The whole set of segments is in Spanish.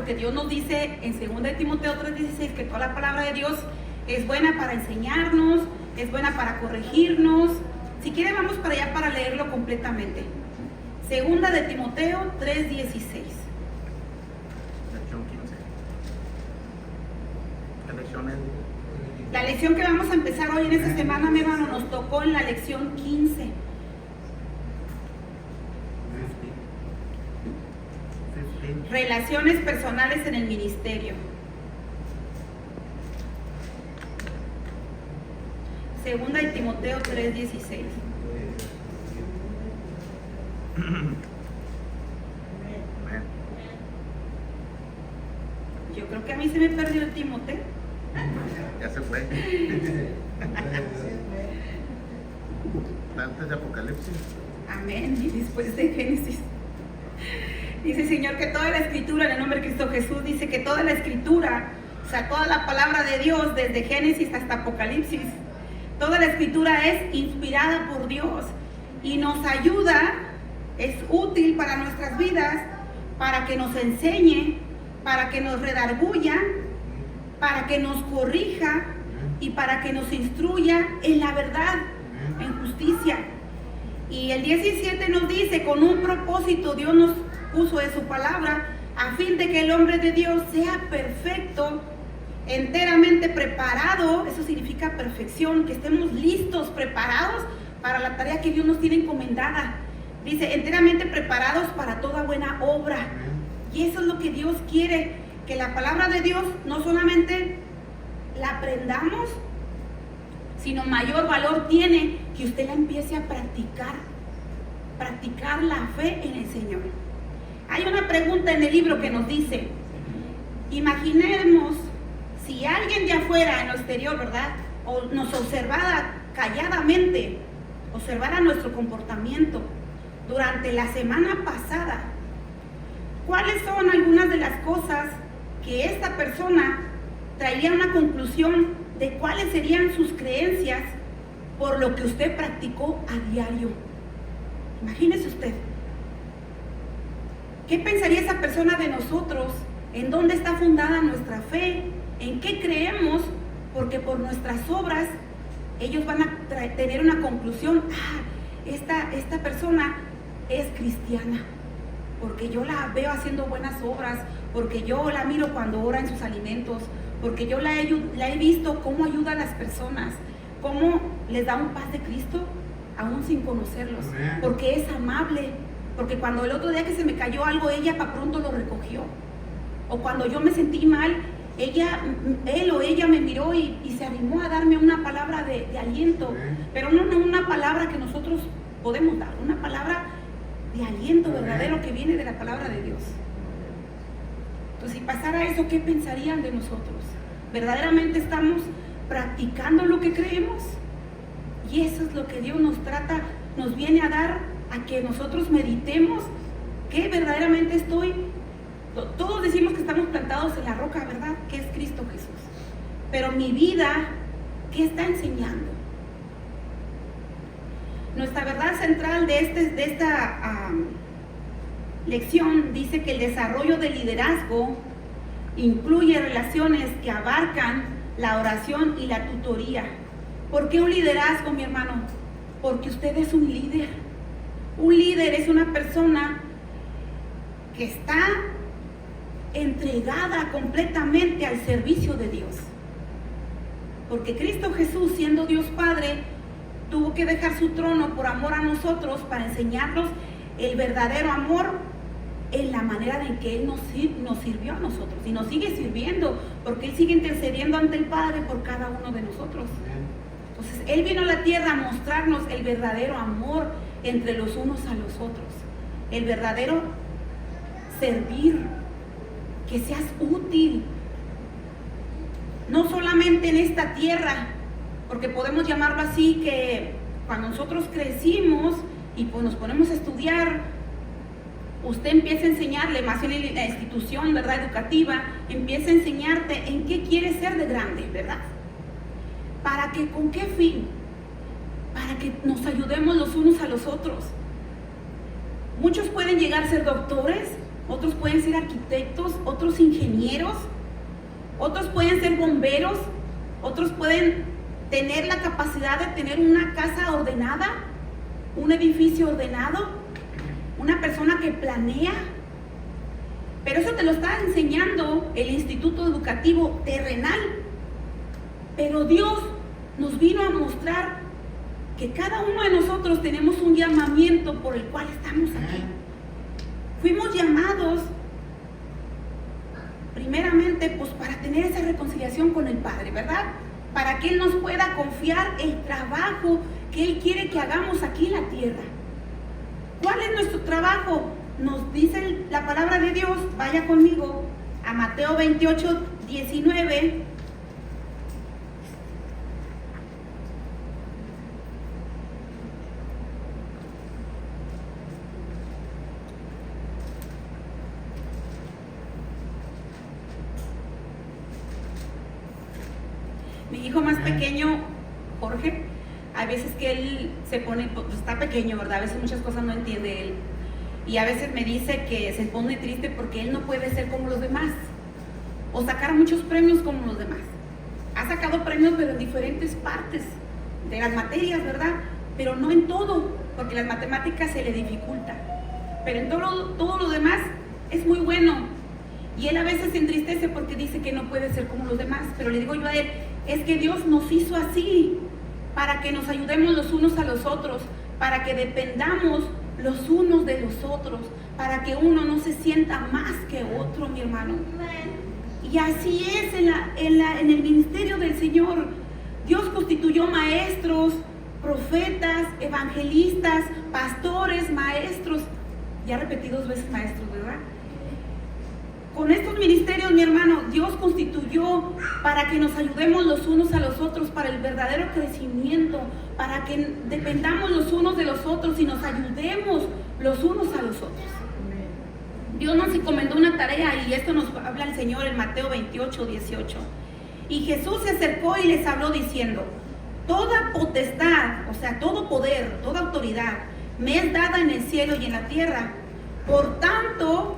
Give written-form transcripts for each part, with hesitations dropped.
porque Dios nos dice en 2 de Timoteo 3:16 que toda la palabra de Dios es buena para enseñarnos, es buena para corregirnos. Si quieren vamos para allá para leerlo completamente. 2 de Timoteo 3:16. Lección 15. ¿Qué lección es? La lección que vamos a empezar hoy en esta semana, mi hermano, nos tocó en la lección 15. Relaciones personales en el ministerio. 2 de Timoteo 3:16. Yo creo que a mí se me perdió el Timoteo. Ya se fue. Antes de Apocalipsis. Amén. Y después de Génesis. Dice el Señor que toda la escritura, en el nombre de Cristo Jesús, dice que toda la escritura, o sea, toda la palabra de Dios, desde Génesis hasta Apocalipsis, toda la escritura es inspirada por Dios y nos ayuda, es útil para nuestras vidas, para que nos enseñe, para que nos redarguya, para que nos corrija y para que nos instruya en la verdad, en justicia. Y el 17 nos dice, con un propósito Dios nos puso de su palabra, a fin de que el hombre de Dios sea perfecto, enteramente preparado. Eso significa perfección, que estemos listos, preparados para la tarea que Dios nos tiene encomendada. Dice, enteramente preparados para toda buena obra. Y eso es lo que Dios quiere, que la palabra de Dios no solamente la aprendamos, sino mayor valor tiene que usted la empiece a practicar la fe en el Señor. Hay una pregunta en el libro que nos dice, imaginemos si alguien de afuera, en lo exterior, ¿verdad?, o nos observara calladamente, observara nuestro comportamiento durante la semana pasada, ¿cuáles son algunas de las cosas que esta persona traería una conclusión de cuáles serían sus creencias por lo que usted practicó a diario? Imagínese usted. ¿Qué pensaría esa persona de nosotros? ¿En dónde está fundada nuestra fe? ¿En qué creemos? Porque por nuestras obras ellos van a tener una conclusión. Esta persona es cristiana, porque yo la veo haciendo buenas obras, porque yo la miro cuando ora en sus alimentos, porque yo la he visto cómo ayuda a las personas, cómo les da un paz de Cristo aún sin conocerlos, porque es amable, porque cuando el otro día que se me cayó algo, ella para pronto lo recogió, o cuando yo me sentí mal, él o ella me miró y se animó a darme una palabra de aliento, pero no una palabra que nosotros podemos dar, una palabra de aliento verdadero que viene de la palabra de Dios. Entonces, si pasara eso, ¿qué pensarían de nosotros? ¿Verdaderamente estamos practicando lo que creemos? Y eso es lo que Dios nos trata, nos viene a dar, a que nosotros meditemos que verdaderamente todos decimos que estamos plantados en la roca, ¿verdad?, que es Cristo Jesús. Pero mi vida, ¿qué está enseñando? Nuestra verdad central de esta lección dice que el desarrollo del liderazgo incluye relaciones que abarcan la oración y la tutoría. ¿Por qué un liderazgo, mi hermano? Porque usted es un líder. Un líder es una persona que está entregada completamente al servicio de Dios. Porque Cristo Jesús, siendo Dios Padre, tuvo que dejar su trono por amor a nosotros para enseñarnos el verdadero amor en la manera en que Él nos sirvió a nosotros y nos sigue sirviendo, porque Él sigue intercediendo ante el Padre por cada uno de nosotros. Entonces Él vino a la tierra a mostrarnos el verdadero amor entre los unos a los otros, el verdadero servir, que seas útil, no solamente en esta tierra, porque podemos llamarlo así, que cuando nosotros crecimos y pues nos ponemos a estudiar, usted empieza a enseñarle, más en la institución, ¿verdad?, educativa, empieza a enseñarte en qué quieres ser de grande, ¿verdad? ¿Para qué? ¿Con qué fin? Para que nos ayudemos los unos a los otros. Muchos pueden llegar a ser doctores, otros pueden ser arquitectos, otros ingenieros, otros pueden ser bomberos, otros pueden tener la capacidad de tener una casa ordenada, un edificio ordenado, una persona que planea. Pero eso te lo está enseñando el instituto educativo terrenal. Pero Dios nos vino a mostrar que cada uno de nosotros tenemos un llamamiento por el cual estamos aquí. Fuimos llamados primeramente pues para tener esa reconciliación con el Padre, ¿verdad? Para que Él nos pueda confiar el trabajo que Él quiere que hagamos aquí en la tierra. ¿Cuál es nuestro trabajo? Nos dice la palabra de Dios. Vaya conmigo a Mateo 28, 19. Mi hijo más pequeño, Jorge, hay veces que él se pone, pues está pequeño, ¿verdad? A veces muchas cosas no entiende él. Y a veces me dice que se pone triste porque él no puede ser como los demás. O sacar muchos premios como los demás. Ha sacado premios pero en diferentes partes de las materias, ¿verdad? Pero no en todo, porque las matemáticas se le dificulta. Pero en todo lo demás es muy bueno. Y él a veces se entristece porque dice que no puede ser como los demás. Pero le digo yo a él, es que Dios nos hizo así, para que nos ayudemos los unos a los otros, para que dependamos los unos de los otros, para que uno no se sienta más que otro, mi hermano. Y así es en el ministerio del Señor. Dios constituyó maestros, profetas, evangelistas, pastores, maestros. Ya repetí 2 veces maestros, ¿verdad? Con estos ministerios, mi hermano, Dios constituyó para que nos ayudemos los unos a los otros, para el verdadero crecimiento, para que dependamos los unos de los otros y nos ayudemos los unos a los otros. Dios nos encomendó una tarea y esto nos habla el Señor en Mateo 28, 18. Y Jesús se acercó y les habló diciendo, toda potestad, o sea, todo poder, toda autoridad, me es dada en el cielo y en la tierra. Por tanto,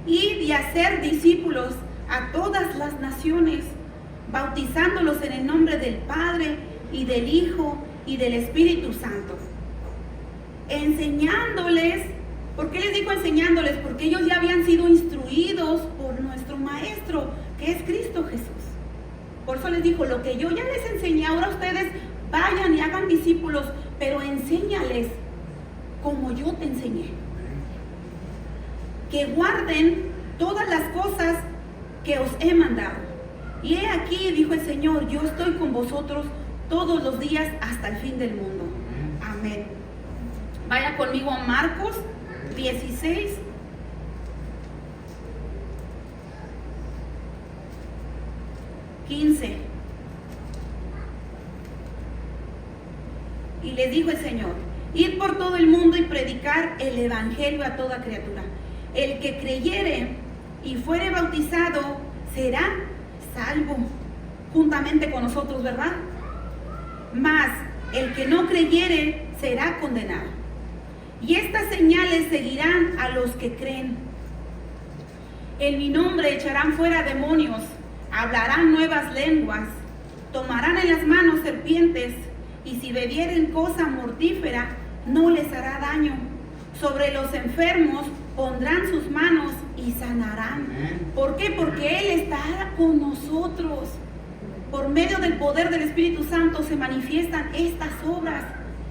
id y hacer discípulos a todas las naciones, bautizándolos en el nombre del Padre y del Hijo y del Espíritu Santo, enseñándoles. ¿Por qué les digo enseñándoles? Porque ellos ya habían sido instruidos por nuestro Maestro, que es Cristo Jesús. Por eso les dijo, lo que yo ya les enseñé, ahora ustedes vayan y hagan discípulos, pero enséñales como yo te enseñé. Que guarden todas las cosas que os he mandado. Y he aquí, dijo el Señor, yo estoy con vosotros todos los días hasta el fin del mundo. Amén. Vaya conmigo a Marcos 16. Y les dijo el Señor, id por todo el mundo y predicar el evangelio a toda criatura. El que creyere y fuere bautizado será salvo, juntamente con nosotros, ¿verdad? Mas el que no creyere será condenado. Y estas señales seguirán a los que creen. En mi nombre echarán fuera demonios, hablarán nuevas lenguas, tomarán en las manos serpientes, y si bebieren cosa mortífera, no les hará daño. Sobre los enfermos pondrán sus manos y sanarán. ¿Por qué? Porque Él está con nosotros. Por medio del poder del Espíritu Santo se manifiestan estas obras,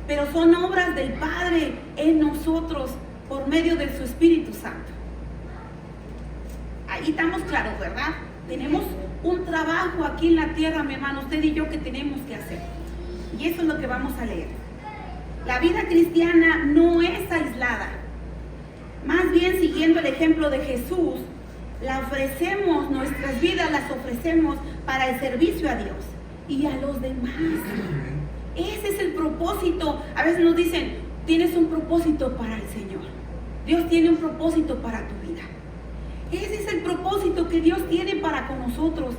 pero son obras del Padre en nosotros, por medio de su Espíritu Santo. Ahí estamos claros, ¿verdad? Tenemos un trabajo aquí en la tierra, mi hermano, usted y yo, que tenemos que hacer. Y eso es lo que vamos a leer. La vida cristiana no es aislada. Más bien, siguiendo el ejemplo de Jesús, la ofrecemos, nuestras vidas las ofrecemos para el servicio a Dios y a los demás. Ese es el propósito. A veces nos dicen, tienes un propósito para el Señor. Dios tiene un propósito para tu vida. Ese es el propósito que Dios tiene para con nosotros.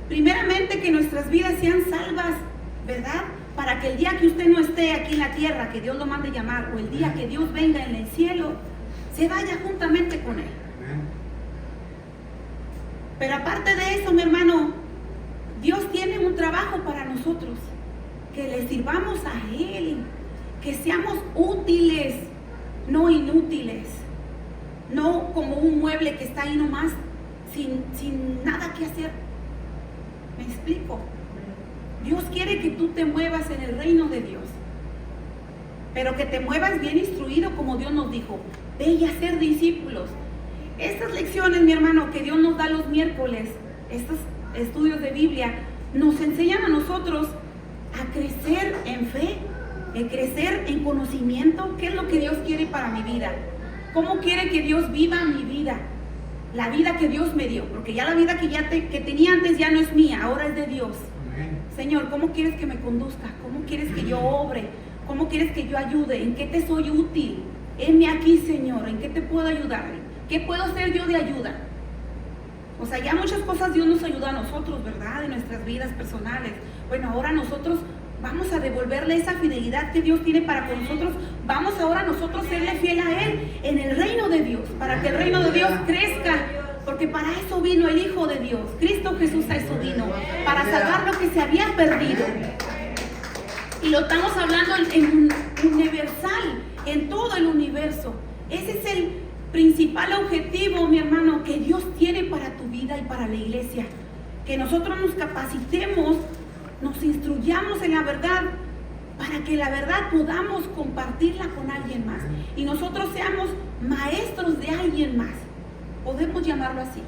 Primeramente, que nuestras vidas sean salvas, ¿verdad? Para que el día que usted no esté aquí en la tierra, que Dios lo mande llamar, o el día que Dios venga en el cielo, se vaya juntamente con Él. Pero aparte de eso, mi hermano, Dios tiene un trabajo para nosotros, que le sirvamos a Él, que seamos útiles, no inútiles, no como un mueble que está ahí nomás sin nada que hacer. ¿Me explico? Dios quiere que tú te muevas en el reino de Dios, pero que te muevas bien instruido, como Dios nos dijo. Ve y a ser discípulos. Estas lecciones, mi hermano, que Dios nos da los miércoles, estos estudios de Biblia, nos enseñan a nosotros a crecer en fe, a crecer en conocimiento. ¿Qué es lo que Dios quiere para mi vida? ¿Cómo quiere que Dios viva mi vida? La vida que Dios me dio, porque ya la vida que tenía antes ya no es mía, ahora es de Dios. Señor, ¿cómo quieres que me conduzca? ¿Cómo quieres que yo obre? ¿Cómo quieres que yo ayude? ¿En qué te soy útil? Heme aquí, Señor, ¿en qué te puedo ayudar? ¿Qué puedo hacer yo de ayuda? O sea, ya muchas cosas Dios nos ayuda a nosotros, ¿verdad? En nuestras vidas personales. Bueno, ahora nosotros vamos a devolverle esa fidelidad que Dios tiene para con nosotros. Vamos ahora nosotros a serle fiel a Él en el reino de Dios, para que el reino de Dios crezca. Porque para eso vino el Hijo de Dios. Cristo Jesús a eso vino, para salvar lo que se había perdido. Y lo estamos hablando en universal, en todo el universo. Ese es el principal objetivo, mi hermano, que Dios tiene para tu vida y para la iglesia. Que nosotros nos capacitemos, nos instruyamos en la verdad, para que la verdad podamos compartirla con alguien más. Y nosotros seamos maestros de alguien más. Podemos llamarlo así.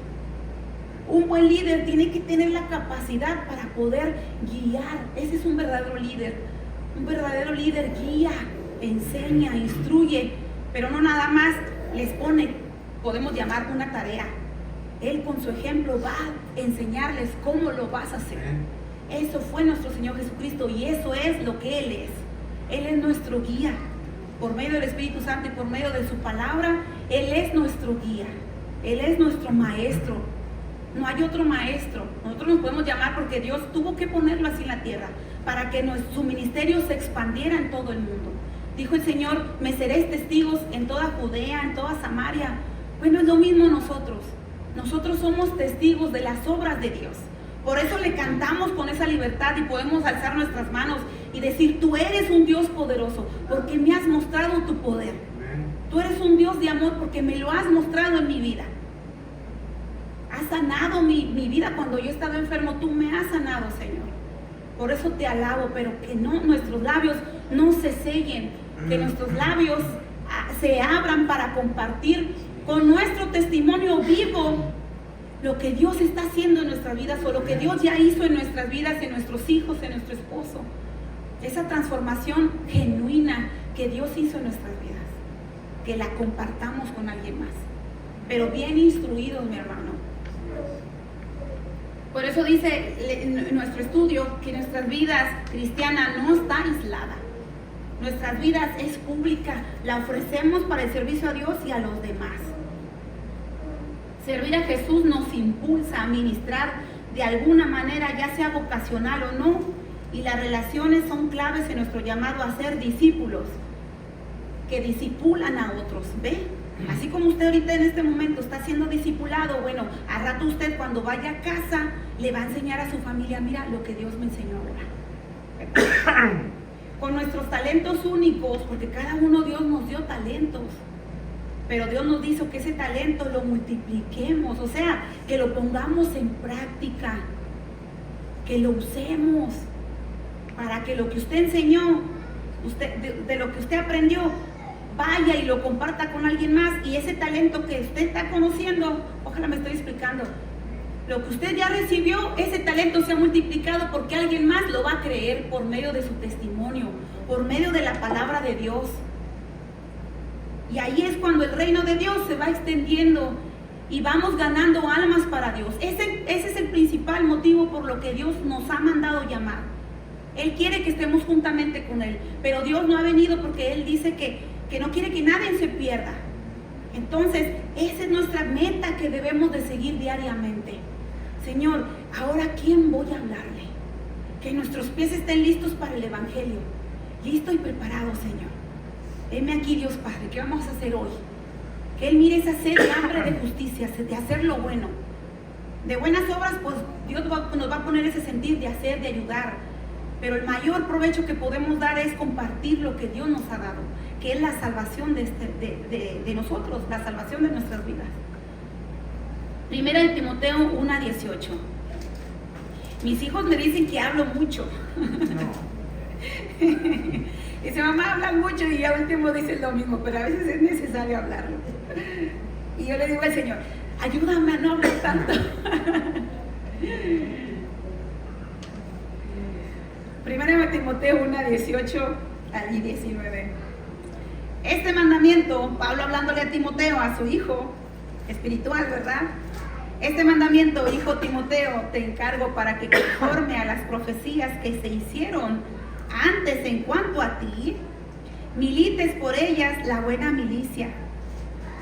Un buen líder tiene que tener la capacidad para poder guiar. Ese es un verdadero líder. Un verdadero líder guía, enseña, instruye, pero no nada más les pone, podemos llamar una tarea. Él con su ejemplo va a enseñarles cómo lo vas a hacer. Eso fue nuestro Señor Jesucristo y eso es lo que Él es. Él es nuestro guía. Por medio del Espíritu Santo y por medio de su palabra, Él es nuestro guía. Él es nuestro maestro. No hay otro maestro. Nosotros nos podemos llamar porque Dios tuvo que ponerlo así en la tierra, para que su ministerio se expandiera en todo el mundo. Dijo el Señor, me seréis testigos en toda Judea, en toda Samaria. Bueno, es lo mismo nosotros. Nosotros somos testigos de las obras de Dios. Por eso le cantamos con esa libertad y podemos alzar nuestras manos y decir, tú eres un Dios poderoso porque me has mostrado tu poder. Tú eres un Dios de amor porque me lo has mostrado en mi vida. Has sanado mi vida cuando yo estaba enfermo. Tú me has sanado, Señor. Por eso te alabo, pero que no, nuestros labios no se sellen, que nuestros labios se abran para compartir con nuestro testimonio vivo lo que Dios está haciendo en nuestras vidas o lo que Dios ya hizo en nuestras vidas, en nuestros hijos, en nuestro esposo. Esa transformación genuina que Dios hizo en nuestras vidas, que la compartamos con alguien más, pero bien instruidos, mi hermano. Por eso dice en nuestro estudio que nuestras vidas cristianas no está aislada. Nuestras vidas es pública, la ofrecemos para el servicio a Dios y a los demás. Servir a Jesús nos impulsa a ministrar de alguna manera, ya sea vocacional o no, y las relaciones son claves en nuestro llamado a ser discípulos, que discipulan a otros, ¿ve? Así como usted ahorita en este momento está siendo discipulado, bueno, al rato usted cuando vaya a casa le va a enseñar a su familia, mira lo que Dios me enseñó ahora. Con nuestros talentos únicos, porque cada uno Dios nos dio talentos, pero Dios nos dijo que ese talento lo multipliquemos, o sea, que lo pongamos en práctica, que lo usemos, para que lo que usted enseñó, de lo que usted aprendió, vaya y lo comparta con alguien más, y ese talento que usted está conociendo, ojalá me estoy explicando, lo que usted ya recibió, ese talento se ha multiplicado porque alguien más lo va a creer por medio de su testimonio, por medio de la palabra de Dios. Y ahí es cuando el reino de Dios se va extendiendo y vamos ganando almas para Dios. Ese es el principal motivo por lo que Dios nos ha mandado llamar. Él quiere que estemos juntamente con Él, pero Dios no ha venido porque Él dice que no quiere que nadie se pierda. Entonces, esa es nuestra meta que debemos de seguir diariamente. Señor, ahora ¿a quién voy a hablarle? Que nuestros pies estén listos para el Evangelio. Listo y preparado, Señor. Heme aquí, Dios Padre, ¿qué vamos a hacer hoy? Que Él mire esa sed y hambre de justicia, de hacer lo bueno. De buenas obras, pues Dios nos va a poner ese sentir de hacer, de ayudar. Pero el mayor provecho que podemos dar es compartir lo que Dios nos ha dado, que es la salvación de nosotros, la salvación de nuestras vidas. Primera de Timoteo 1:18. Mis hijos me dicen que hablo mucho. Dice, mamá, hablan mucho, y ya último dicen lo mismo, pero a veces es necesario hablarlo. Y yo le digo al Señor, ayúdame a no hablar tanto. Primera de Timoteo 1:18 y 19. Este mandamiento, Pablo hablándole a Timoteo, a su hijo espiritual, ¿verdad? Este mandamiento, hijo Timoteo, te encargo para que conforme a las profecías que se hicieron antes en cuanto a ti, milites por ellas la buena milicia.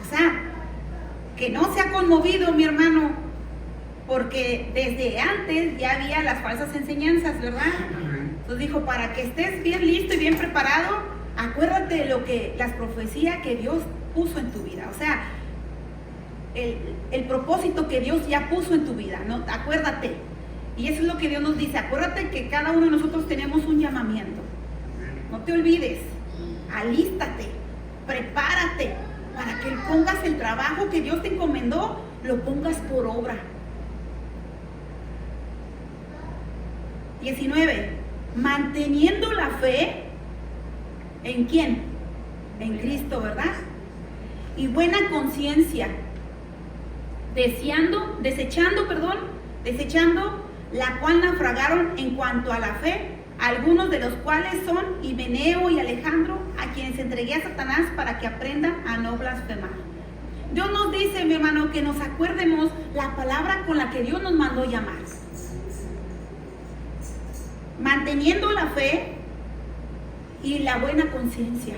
O sea, que no se ha conmovido, mi hermano, porque desde antes ya había las falsas enseñanzas, ¿verdad? Entonces dijo, para que estés bien listo y bien preparado, acuérdate de lo que las profecías que Dios puso en tu vida. O sea, el propósito que Dios ya puso en tu vida, ¿no? Acuérdate. Y eso es lo que Dios nos dice. Acuérdate que cada uno de nosotros tenemos un llamamiento. No te olvides. Alístate. Prepárate para que pongas el trabajo que Dios te encomendó, lo pongas por obra. 19. Manteniendo la fe, ¿en quién? En Cristo, ¿verdad? Y buena conciencia, desechando la cual naufragaron en cuanto a la fe, algunos de los cuales son Himeneo y Alejandro, a quienes entregué a Satanás para que aprendan a no blasfemar. Dios nos dice, mi hermano, que nos acuerdemos la palabra con la que Dios nos mandó llamar. Manteniendo la fe y la buena conciencia.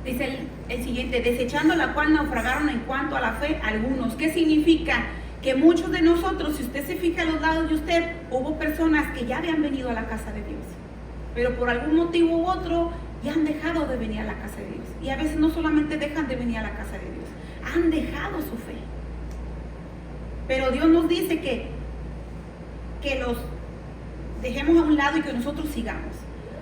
Dice el siguiente, desechando la cual naufragaron en cuanto a la fe algunos. ¿Qué significa? Que muchos de nosotros, si usted se fija a los lados de usted, hubo personas que ya habían venido a la casa de Dios, pero por algún motivo u otro ya han dejado de venir a la casa de Dios. Y a veces no solamente dejan de venir a la casa de Dios, han dejado su fe. Pero Dios nos dice que los dejemos a un lado y que nosotros sigamos.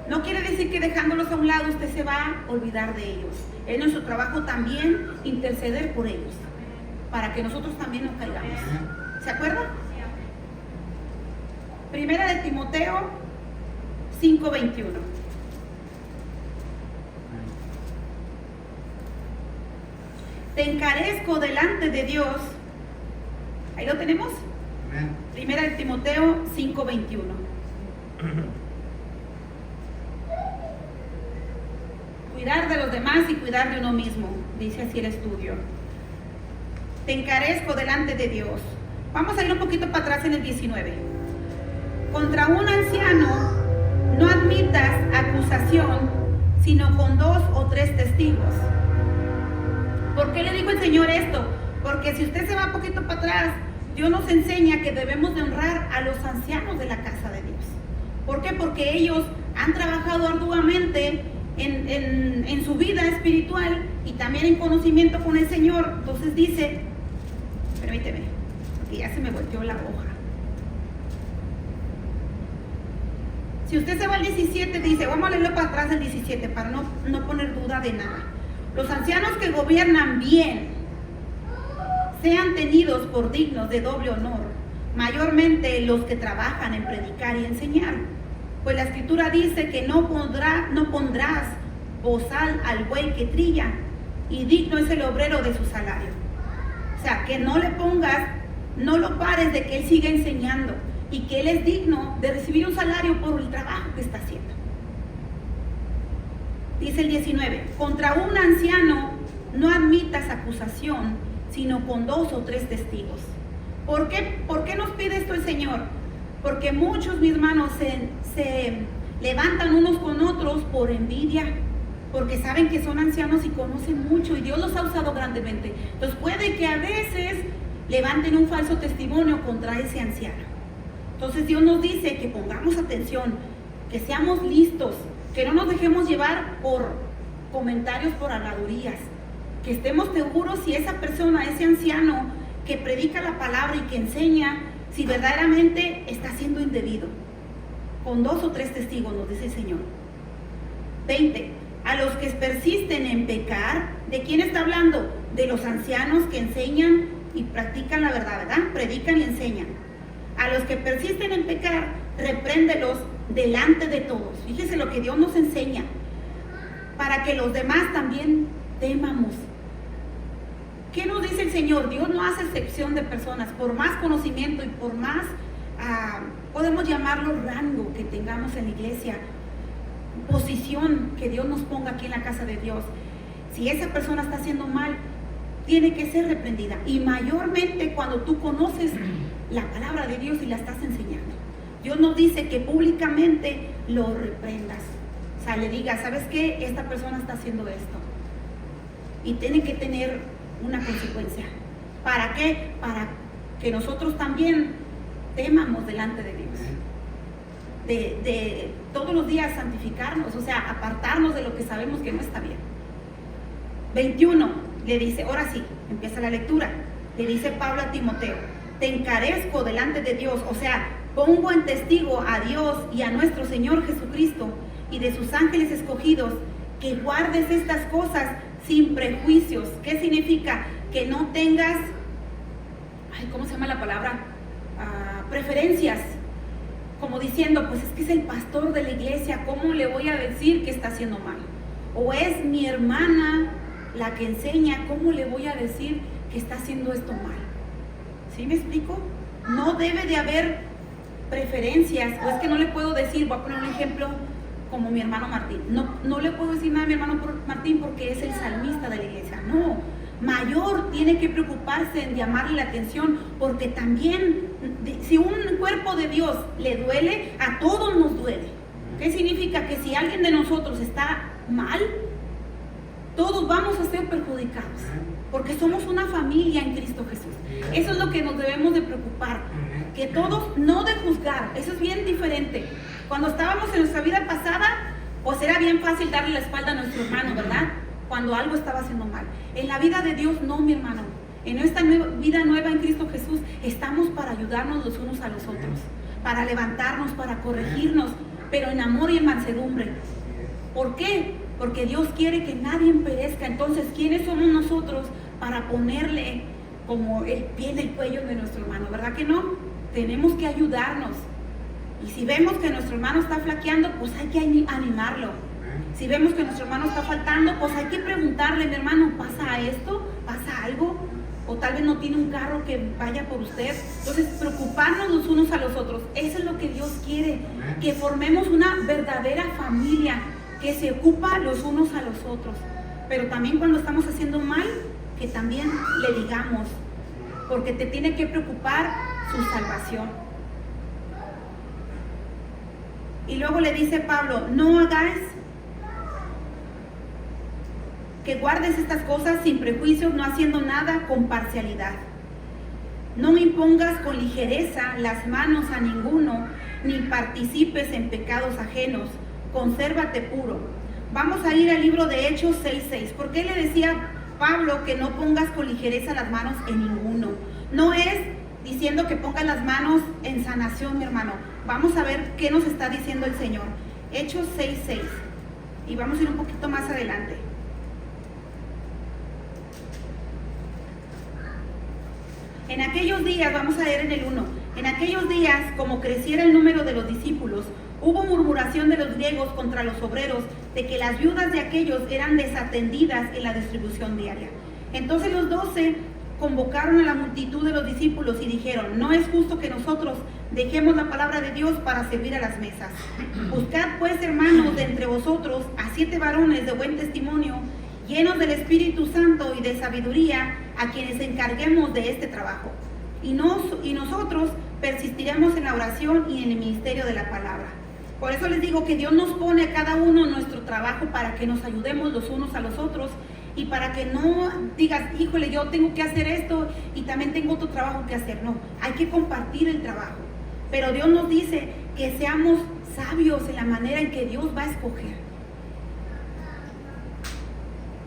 No quiere decir que dejándolos a un lado usted se va a olvidar de ellos. Es nuestro trabajo también interceder por ellos, para que nosotros también no caigamos. ¿Se acuerdan? Primera de Timoteo 5:21. Te encarezco delante de Dios. ¿Ahí lo tenemos? Primera de Timoteo 5:21. Cuidar de los demás y cuidar de uno mismo, dice así el estudio. Te encarezco delante de Dios. Vamos a ir un poquito para atrás en el 19. Contra un anciano no admitas acusación, sino con 2 o 3 testigos. ¿Por qué le dijo el Señor esto? Porque si usted se va un poquito para atrás, Dios nos enseña que debemos de honrar a los ancianos de la casa de Dios. ¿Por qué? Porque ellos han trabajado arduamente en su vida espiritual y también en conocimiento con el Señor. Entonces dice, permíteme, porque ya se me volteó la hoja. Si usted se va al 17, dice, vamos a leerlo para atrás el 17, para no poner duda de nada. Los ancianos que gobiernan bien sean tenidos por dignos de doble honor, mayormente los que trabajan en predicar y enseñar. Pues la Escritura dice que no pondrás bozal al buey que trilla, y digno es el obrero de su salario. O sea, que no le pongas, no lo pares de que él siga enseñando y que él es digno de recibir un salario por el trabajo que está haciendo. Dice el 19, contra un anciano no admitas acusación, sino con 2 o 3 testigos. ¿Por qué nos pide esto el Señor? Porque muchos, mis hermanos, se levantan unos con otros por envidia, porque saben que son ancianos y conocen mucho y Dios los ha usado grandemente. Entonces puede que a veces levanten un falso testimonio contra ese anciano. Entonces Dios nos dice que pongamos atención, que seamos listos, que no nos dejemos llevar por comentarios, por habladurías, que estemos seguros si esa persona, ese anciano, que predica la palabra y que enseña si verdaderamente está siendo indebido. Con 2 o 3 testigos, nos dice el Señor. 20. A los que persisten en pecar, ¿de quién está hablando? De los ancianos que enseñan y practican la verdad, ¿verdad? Predican y enseñan. A los que persisten en pecar, repréndelos delante de todos. Fíjese lo que Dios nos enseña, para que los demás también temamos. ¿Qué nos dice el Señor? Dios no hace excepción de personas, por más conocimiento y por más, podemos llamarlo rango que tengamos en la iglesia, posición que Dios nos ponga aquí en la casa de Dios. Si esa persona está haciendo mal, tiene que ser reprendida, y mayormente cuando tú conoces la palabra de Dios y la estás enseñando. Dios nos dice que públicamente lo reprendas, o sea, le digas, ¿sabes qué? Esta persona está haciendo esto y tiene que tener una consecuencia. ¿Para qué? Para que nosotros también temamos delante de Dios, de todos los días santificarnos, o sea, apartarnos de lo que sabemos que no está bien. 21, le dice, ahora sí, empieza la lectura, le dice Pablo a Timoteo, te encarezco delante de Dios, o sea, pongo en testigo a Dios y a nuestro Señor Jesucristo y de sus ángeles escogidos, que guardes estas cosas sin prejuicios. ¿Qué significa? Que no tengas, ¿cómo se llama la palabra? Preferencias, como diciendo, pues es que es el pastor de la iglesia, ¿cómo le voy a decir que está haciendo mal? O es mi hermana la que enseña, ¿cómo le voy a decir que está haciendo esto mal? ¿Sí me explico? No debe de haber preferencias, o es que no le puedo decir, voy a poner un ejemplo como mi hermano Martín, no le puedo decir nada a mi hermano Martín porque es el salmista de la iglesia. No, mayor tiene que preocuparse en llamarle la atención, porque también si un cuerpo de Dios le duele, a todos nos duele. ¿Qué significa? Que si alguien de nosotros está mal, todos vamos a ser perjudicados, porque somos una familia en Cristo Jesús. Eso es lo que nos debemos de preocupar, que todos, no de juzgar, eso es bien diferente. Cuando estábamos en nuestra vida pasada, pues era bien fácil darle la espalda a nuestro hermano, ¿verdad? Cuando algo estaba haciendo mal. En la vida de Dios no, mi hermano. En esta vida nueva en Cristo Jesús estamos para ayudarnos los unos a los otros, para levantarnos, para corregirnos, pero en amor y en mansedumbre. ¿Por qué? Porque Dios quiere que nadie perezca. Entonces, ¿quiénes somos nosotros para ponerle como el pie en el cuello de nuestro hermano? ¿Verdad que no? Tenemos que ayudarnos. Y si vemos que nuestro hermano está flaqueando, pues hay que animarlo. Si vemos que nuestro hermano está faltando, pues hay que preguntarle, mi hermano, ¿pasa esto? ¿Pasa algo? O tal vez no tiene un carro que vaya por usted. Entonces, preocuparnos los unos a los otros. Eso es lo que Dios quiere, que formemos una verdadera familia que se ocupa los unos a los otros. Pero también cuando estamos haciendo mal, que también le digamos, porque te tiene que preocupar su salvación. Y luego le dice Pablo, no hagáis, que guardes estas cosas sin prejuicios, no haciendo nada con parcialidad. No impongas con ligereza las manos a ninguno, ni participes en pecados ajenos. Consérvate puro. Vamos a ir al libro de Hechos 6:6. ¿Por qué le decía Pablo que no pongas con ligereza las manos en ninguno? No es diciendo que pongas las manos en sanación, mi hermano. Vamos a ver qué nos está diciendo el Señor. Hechos 6:6. Y vamos a ir un poquito más adelante. En aquellos días, vamos a leer en el 1, en aquellos días, como creciera el número de los discípulos, hubo murmuración de los griegos contra los obreros de que las viudas de aquellos eran desatendidas en la distribución diaria. Entonces los 12 convocaron a la multitud de los discípulos y dijeron, no es justo que nosotros dejemos la palabra de Dios para servir a las mesas. Buscad pues, hermanos, de entre vosotros a 7 varones de buen testimonio, llenos del Espíritu Santo y de sabiduría, a quienes encarguemos de este trabajo. Y nosotros persistiremos en la oración y en el ministerio de la palabra. Por eso les digo que Dios nos pone a cada uno en nuestro trabajo para que nos ayudemos los unos a los otros y para que no digas, híjole, yo tengo que hacer esto y también tengo otro trabajo que hacer. No, hay que compartir el trabajo. Pero Dios nos dice que seamos sabios en la manera en que Dios va a escoger.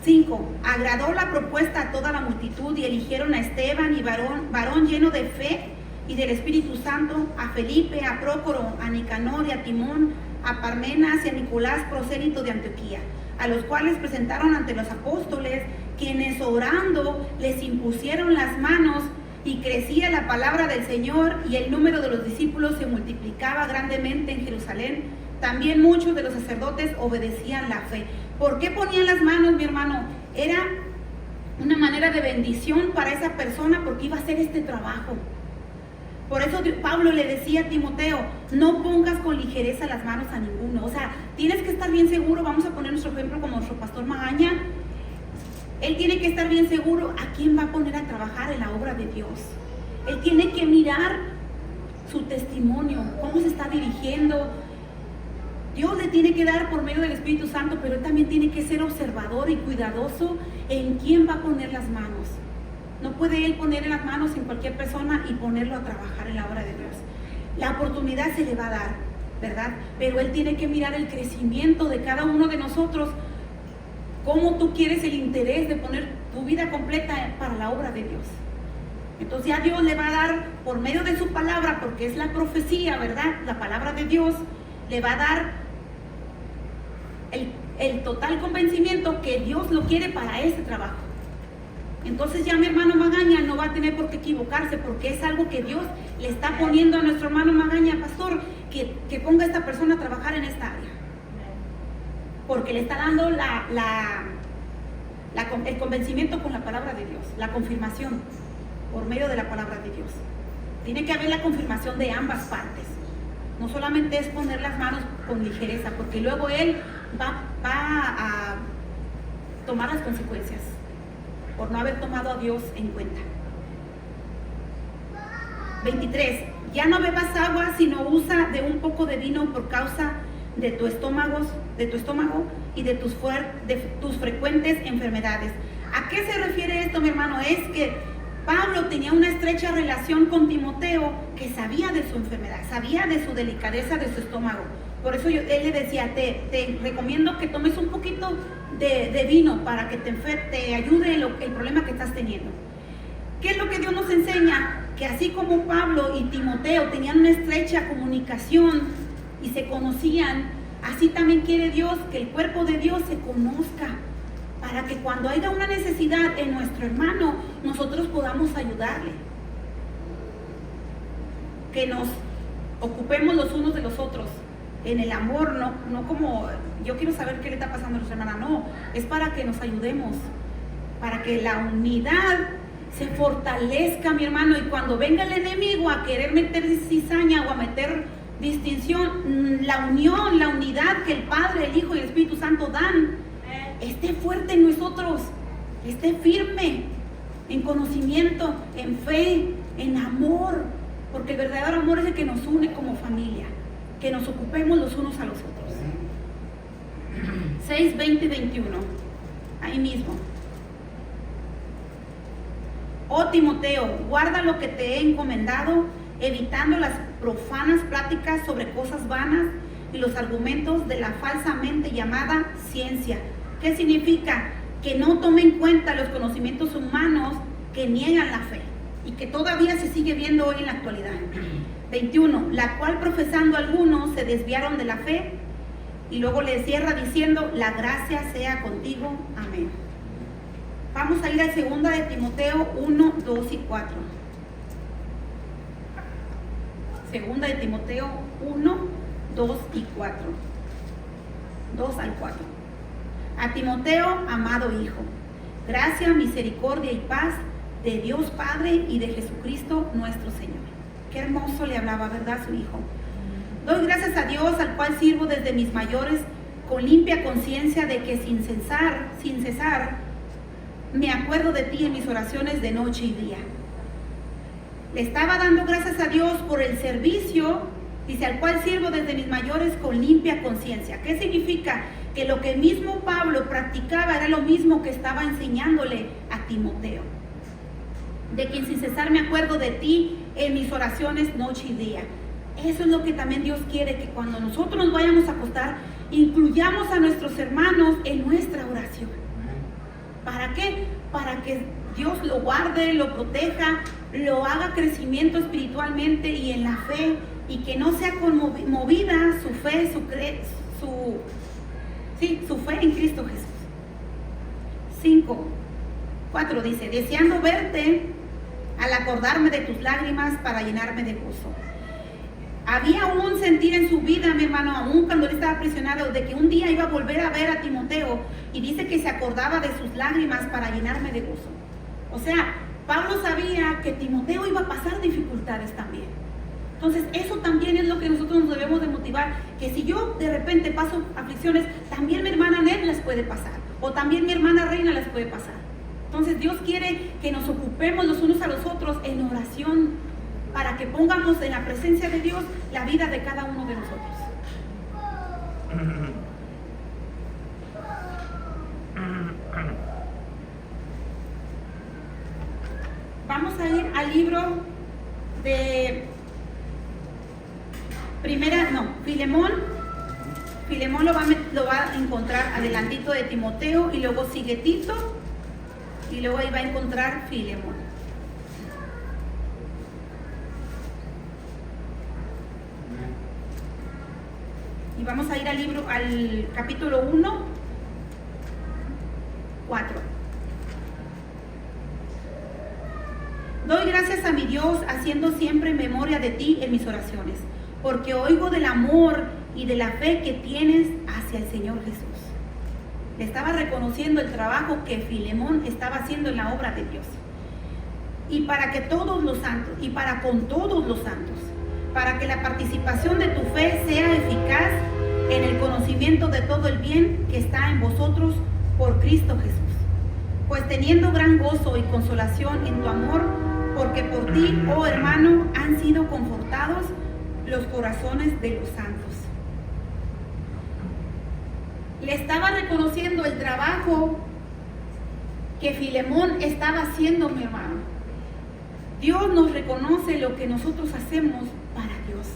5. Agradó la propuesta a toda la multitud y eligieron a Esteban y varón lleno de fe y del Espíritu Santo, a Felipe, a Prócoro, a Nicanor y a Timón, a Parmenas y a Nicolás, prosélito de Antioquía, a los cuales presentaron ante los apóstoles, quienes orando les impusieron las manos, y crecía la palabra del Señor y el número de los discípulos se multiplicaba grandemente en Jerusalén. También muchos de los sacerdotes obedecían la fe. ¿Por qué ponían las manos, mi hermano? Era una manera de bendición para esa persona porque iba a hacer este trabajo. Por eso Pablo le decía a Timoteo, no pongas con ligereza las manos a ninguno. O sea, tienes que estar bien seguro. Vamos a poner nuestro ejemplo como nuestro pastor Magaña. Él tiene que estar bien seguro a quién va a poner a trabajar en la obra de Dios. Él tiene que mirar su testimonio, cómo se está dirigiendo. Dios le tiene que dar por medio del Espíritu Santo, pero él también tiene que ser observador y cuidadoso en quién va a poner las manos. No puede él poner las manos en cualquier persona y ponerlo a trabajar en la obra de Dios. La oportunidad se le va a dar, ¿verdad? Pero él tiene que mirar el crecimiento de cada uno de nosotros. Cómo tú quieres el interés de poner tu vida completa para la obra de Dios. Entonces ya Dios le va a dar por medio de su palabra, porque es la profecía, ¿verdad? La palabra de Dios le va a dar el total convencimiento que Dios lo quiere para ese trabajo. Entonces ya mi hermano Magaña no va a tener por qué equivocarse, porque es algo que Dios le está poniendo a nuestro hermano Magaña, pastor, que ponga a esta persona a trabajar en esta área. Porque le está dando el convencimiento con la palabra de Dios, la confirmación por medio de la palabra de Dios. Tiene que haber la confirmación de ambas partes. No solamente es poner las manos con ligereza, porque luego él va a tomar las consecuencias por no haber tomado a Dios en cuenta. 23. Ya no bebas agua, sino usa de un poco de vino por causa de tu estómago y de tus frecuentes enfermedades. ¿A qué se refiere esto, mi hermano? Es que Pablo tenía una estrecha relación con Timoteo, que sabía de su enfermedad, sabía de su delicadeza de su estómago. Por eso él le decía, te recomiendo que tomes un poquito de vino para que te ayude el problema que estás teniendo. ¿Qué es lo que Dios nos enseña? Que así como Pablo y Timoteo tenían una estrecha comunicación y se conocían, así también quiere Dios que el cuerpo de Dios se conozca, para que cuando haya una necesidad en nuestro hermano, nosotros podamos ayudarle. Que nos ocupemos los unos de los otros en el amor, no como yo quiero saber qué le está pasando a nuestra hermana, no, es para que nos ayudemos, para que la unidad se fortalezca, mi hermano, y cuando venga el enemigo a querer meter cizaña o a meter distinción, la unión, la unidad que el Padre, el Hijo y el Espíritu Santo dan, esté fuerte en nosotros, esté firme en conocimiento, en fe, en amor, porque el verdadero amor es el que nos une como familia, que nos ocupemos los unos a los otros. 6, 20 y 21, ahí mismo. Oh Timoteo, guarda lo que te he encomendado, evitando las profanas pláticas sobre cosas vanas y los argumentos de la falsamente llamada ciencia. ¿Qué significa? Que no tome en cuenta los conocimientos humanos que niegan la fe y que todavía se sigue viendo hoy en la actualidad. 21, la cual profesando algunos se desviaron de la fe, y luego le cierra diciendo, la gracia sea contigo, amén. Vamos a ir a 2 de Timoteo 1, 2 y 4. 2 de Timoteo 1, 2 y 4. 2 al 4. A Timoteo, amado hijo, gracia, misericordia y paz de Dios Padre y de Jesucristo nuestro Señor. Qué hermoso le hablaba, ¿verdad? Su hijo. Doy gracias a Dios, al cual sirvo desde mis mayores con limpia conciencia de que sin cesar, me acuerdo de ti en mis oraciones de noche y día. Le estaba dando gracias a Dios por el servicio, dice, al cual sirvo desde mis mayores con limpia conciencia. ¿Qué significa? Que lo que mismo Pablo practicaba era lo mismo que estaba enseñándole a Timoteo. De quien sin cesar me acuerdo de ti en mis oraciones noche y día. Eso es lo que también Dios quiere, que cuando nosotros nos vayamos a acostar, incluyamos a nuestros hermanos en nuestra oración. ¿Para qué? Para que Dios lo guarde, lo proteja, lo haga crecimiento espiritualmente y en la fe, y que no sea conmovida su fe, su fe en Cristo Jesús. 4 dice, deseando verte al acordarme de tus lágrimas para llenarme de gozo. Había un sentir en su vida, mi hermano, aún cuando él estaba prisionero, de que un día iba a volver a ver a Timoteo, y dice que se acordaba de sus lágrimas para llenarme de gozo. O sea, Pablo sabía que Timoteo iba a pasar dificultades también. Entonces, eso también es lo que nosotros nos debemos de motivar, que si yo de repente paso aflicciones, también mi hermana Ned las puede pasar, o también mi hermana Reina las puede pasar. Entonces, Dios quiere que nos ocupemos los unos a los otros en oración, para que pongamos en la presencia de Dios la vida de cada uno de nosotros. Vamos a ir al libro de Filemón. Filemón lo va a encontrar adelantito de Timoteo, y luego sigue Tito, y luego ahí va a encontrar Filemón. Y vamos a ir al capítulo 1, 4. Doy gracias a mi Dios, haciendo siempre memoria de ti en mis oraciones, porque oigo del amor y de la fe que tienes hacia el Señor Jesús. Le estaba reconociendo el trabajo que Filemón estaba haciendo en la obra de Dios. Y para que todos los santos, y para con todos los santos, para que la participación de tu fe sea eficaz en el conocimiento de todo el bien que está en vosotros por Cristo Jesús. Pues teniendo gran gozo y consolación en tu amor, porque por ti, oh hermano, han sido confortados los corazones de los santos. Le estaba reconociendo el trabajo que Filemón estaba haciendo, mi hermano. Dios nos reconoce lo que nosotros hacemos para Dios.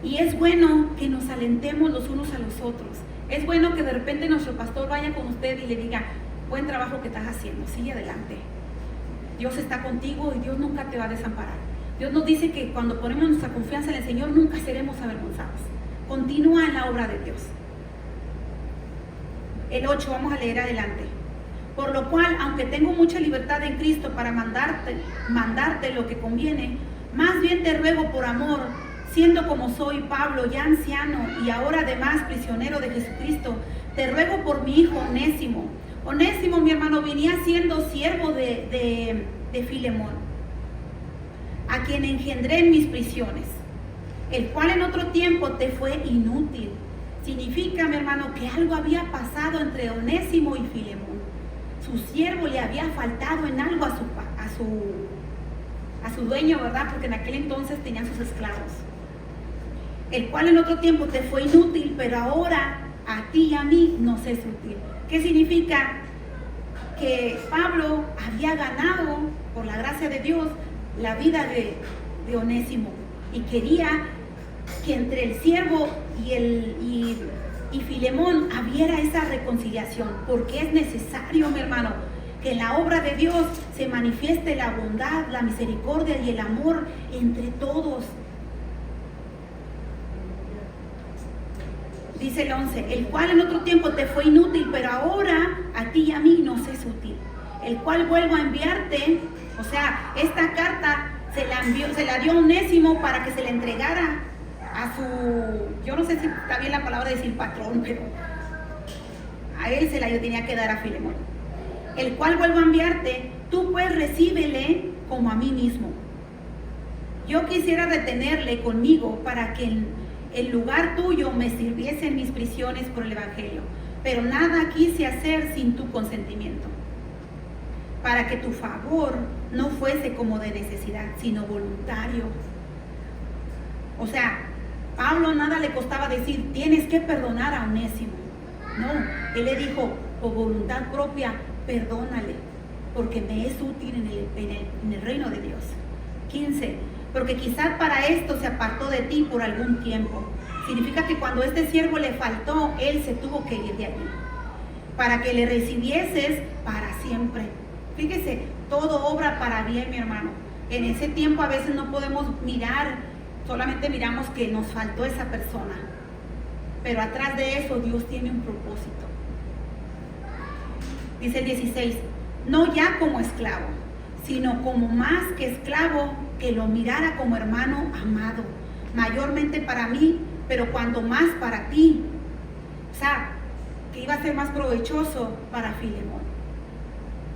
Y es bueno que nos alentemos los unos a los otros. Es bueno que de repente nuestro pastor vaya con usted y le diga, buen trabajo que estás haciendo, sigue adelante. Dios está contigo y Dios nunca te va a desamparar. Dios nos dice que cuando ponemos nuestra confianza en el Señor nunca seremos avergonzados. Continúa en la obra de Dios. El 8, vamos a leer adelante. Por lo cual, aunque tengo mucha libertad en Cristo para mandarte lo que conviene, más bien te ruego por amor, siendo como soy Pablo, ya anciano y ahora además prisionero de Jesucristo, te ruego por mi hijo Onésimo. Onésimo, mi hermano, venía siendo siervo de Filemón, a quien engendré en mis prisiones, el cual en otro tiempo te fue inútil. Significa, mi hermano, que algo había pasado entre Onésimo y Filemón. Su siervo le había faltado en algo a su dueño, ¿verdad? Porque en aquel entonces tenían sus esclavos. El cual en otro tiempo te fue inútil, pero ahora a ti y a mí nos es útil. ¿Qué significa? Que Pablo había ganado, por la gracia de Dios, la vida de Onésimo, y quería que entre el siervo y Filemón hubiera esa reconciliación, porque es necesario, mi hermano, que en la obra de Dios se manifieste la bondad, la misericordia y el amor entre todos. Dice el 11, el cual en otro tiempo te fue inútil, pero ahora a ti y a mí nos es útil. El cual vuelvo a enviarte, o sea, esta carta se la dio a Onésimo para que se le entregara a su, yo no sé si está bien la palabra decir patrón, pero a él se la yo tenía que dar a Filemón. El cual vuelvo a enviarte, tú pues recíbele como a mí mismo. Yo quisiera retenerle conmigo para que en lugar tuyo me sirviese en mis prisiones por el Evangelio, pero nada quise hacer sin tu consentimiento, para que tu favor no fuese como de necesidad, sino voluntario. O sea, Pablo nada le costaba decir, tienes que perdonar a Onésimo. No, él le dijo, por voluntad propia, perdónale, porque me es útil en el reino de Dios. 15, porque quizás para esto se apartó de ti por algún tiempo. Significa que cuando este siervo le faltó, él se tuvo que ir de allí. para que le recibieses para siempre. Fíjese, todo obra para bien, mi hermano. En ese tiempo a veces no podemos mirar, solamente miramos que nos faltó esa persona, pero atrás de eso Dios tiene un propósito. Dice el 16, no ya como esclavo, sino como más que esclavo, que lo mirara como hermano amado, mayormente para mí, pero cuando más para ti. O sea, que iba a ser más provechoso para Filemón,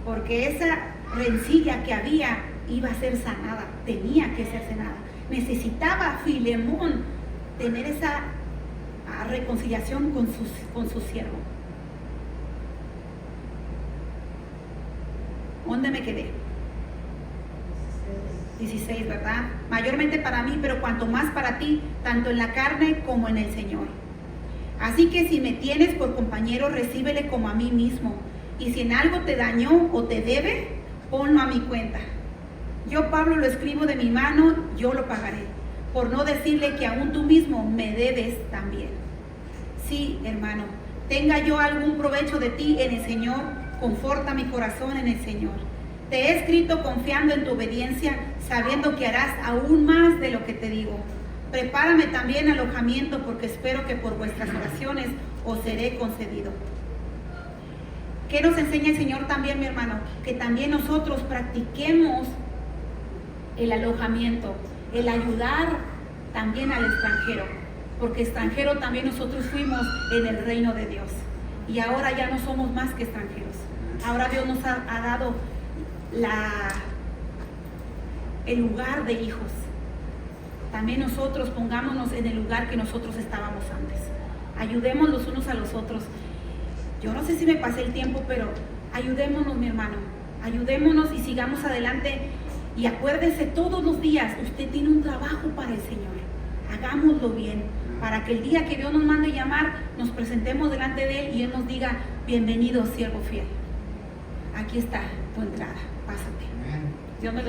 porque esa rencilla que había iba a ser sanada, tenía que ser sanada. Necesitaba Filemón tener esa reconciliación con su siervo. ¿Dónde me quedé? 16, ¿verdad? Mayormente para mí, pero cuanto más para ti, tanto en la carne como en el Señor. Así que si me tienes por compañero, recíbele como a mí mismo. Y si en algo te dañó o te debe, ponlo a mi cuenta. Yo, Pablo, lo escribo de mi mano, yo lo pagaré. Por no decirle que aún tú mismo me debes también. Sí, hermano, tenga yo algún provecho de ti en el Señor, conforta mi corazón en el Señor. Te he escrito confiando en tu obediencia, sabiendo que harás aún más de lo que te digo. Prepárame también alojamiento, porque espero que por vuestras oraciones os seré concedido. ¿Qué nos enseña el Señor también, mi hermano? Que también nosotros practiquemos el alojamiento, el ayudar también al extranjero, porque extranjero también nosotros fuimos en el reino de Dios. Y ahora ya no somos más que extranjeros. Ahora Dios nos ha dado el lugar de hijos. También nosotros pongámonos en el lugar que nosotros estábamos antes. Ayudemos los unos a los otros. Yo no sé si me pasé el tiempo, pero ayudémonos, mi hermano. Ayudémonos y sigamos adelante. Y acuérdese, todos los días usted tiene un trabajo para el Señor. Hagámoslo bien, para que el día que Dios nos mande llamar, nos presentemos delante de Él y Él nos diga, bienvenido, siervo fiel. Aquí está tu entrada, pásate. Dios me lo